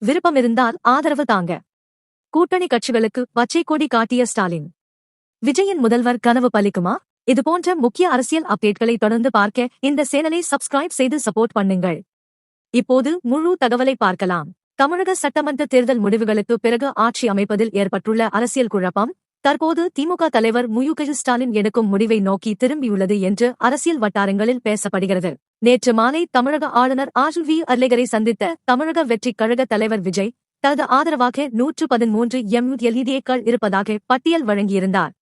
விருப்பமிருந்தால் ஆதரவு தாங்க. கூட்டணி கட்சிகளுக்கு பச்சை கொடி காட்டிய ஸ்டாலின். விஜயின் முதல்வர் கனவு பலிக்குமா? இதுபோன்ற முக்கிய அரசியல் அப்டேட்களை தொடர்ந்து பார்க்க இந்த சேனலை சப்ஸ்கிரைப் செய்து சப்போர்ட் பண்ணுங்கள். இப்போது முழு தகவலை பார்க்கலாம். தமிழக சட்டமன்ற தேர்தல் முடிவுகளுக்கு பிறகு ஆட்சி அமைப்பதில் ஏற்பட்டுள்ள அரசியல் குழப்பம் தற்போது திமுக தலைவர் மு.க. ஸ்டாலின் எடுக்கும் முடிவை நோக்கி திரும்பியுள்ளது என்று அரசியல் வட்டாரங்களில் பேசப்படுகிறது. நேற்று மாலை தமிழக ஆளுநர் ஆர்.வி. அர்லேகரை சந்தித்த தமிழக வெற்றிக் கழக தலைவர் விஜய் தனது ஆதரவாக 113 எம்.எல்.ஏ.க்கள் இருப்பதாக பட்டியல் வழங்கியிருந்தார்.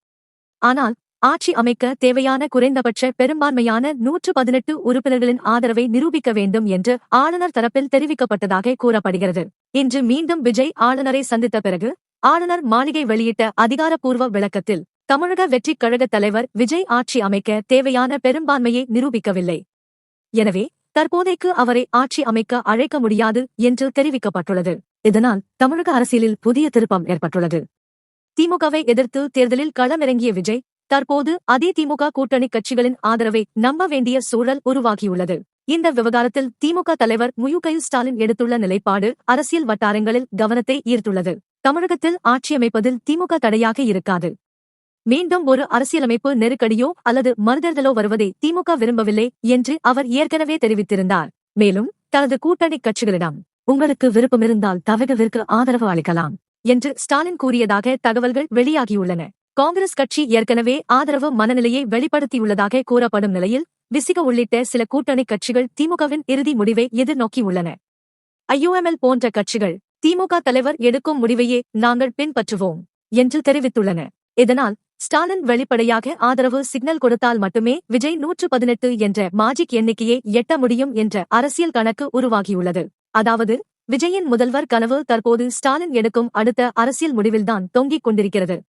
ஆனால் ஆட்சி அமைக்க தேவையான குறைந்தபட்ச பெரும்பான்மையான 118 உறுப்பினர்களின் ஆதரவை நிரூபிக்க வேண்டும் என்று ஆளுநர் தரப்பில் தெரிவிக்கப்பட்டதாக கூறப்படுகிறது. இன்று மீண்டும் விஜய் ஆளுநரை சந்தித்த பிறகு ஆளுநர் மாளிகை வெளியிட்ட அதிகாரப்பூர்வ விளக்கத்தில் தமிழக வெற்றிக் கழக தலைவர் விஜய் ஆட்சி அமைக்க தேவையான பெரும்பான்மையை நிரூபிக்கவில்லை. எனவே தற்போதைக்கு அவரை ஆட்சி அமைக்க அழைக்க முடியாது என்று தெரிவிக்கப்பட்டுள்ளது. இதனால் தமிழக அரசியலில் புதிய திருப்பம் ஏற்பட்டுள்ளது. திமுகவை எதிர்த்து தேர்தலில் களமிறங்கிய விஜய் தற்போது அதே திமுக கூட்டணி கட்சிகளின் ஆதரவை நம்ப வேண்டிய சூழல் உருவாகியுள்ளது. இந்த விவகாரத்தில் திமுக தலைவர் மு.க. ஸ்டாலின் எடுத்துள்ள நிலைப்பாடு அரசியல் வட்டாரங்களில் கவனத்தை ஈர்த்துள்ளது. தமிழகத்தில் ஆட்சியமைப்பதில் திமுக தடையாக இருக்காது. மீண்டும் ஒரு அரசியலமைப்பு நெருக்கடியோ அல்லது மறுதேர்தலோ வருவதை திமுக விரும்பவில்லை என்று அவர் ஏற்கனவே தெரிவித்திருந்தார். மேலும் தனது கூட்டணி கட்சிகளிடம் உங்களுக்கு விருப்பமிருந்தால் தவகவிற்கு ஆதரவு அளிக்கலாம் என்று ஸ்டாலின் கூறியதாக தகவல்கள் வெளியாகியுள்ளன. காங்கிரஸ் கட்சி ஏற்கனவே ஆதரவு மனநிலையை வெளிப்படுத்தியுள்ளதாக கூறப்படும் நிலையில் விசிக உள்ளிட்ட சில கூட்டணி கட்சிகள் திமுகவின் இறுதி முடிவை எதிர்நோக்கியுள்ளன. ஐயுஎம்எல் போன்ற கட்சிகள் திமுக தலைவர் எடுக்கும் முடிவையே நாங்கள் பின்பற்றுவோம் என்று தெரிவித்துள்ளன. இதனால் ஸ்டாலின் வெளிப்படையாக ஆதரவு சிக்னல் கொடுத்தால் மட்டுமே விஜய் 118 என்ற மாஜிக் எண்ணிக்கையை எட்ட முடியும் என்ற அரசியல் கணக்கு உருவாகியுள்ளது. அதாவது விஜயின் முதல்வர் கனவு தற்போது ஸ்டாலின் எடுக்கும் அடுத்த அரசியல் முடிவில்தான் தொங்கிக் கொண்டிருக்கிறது.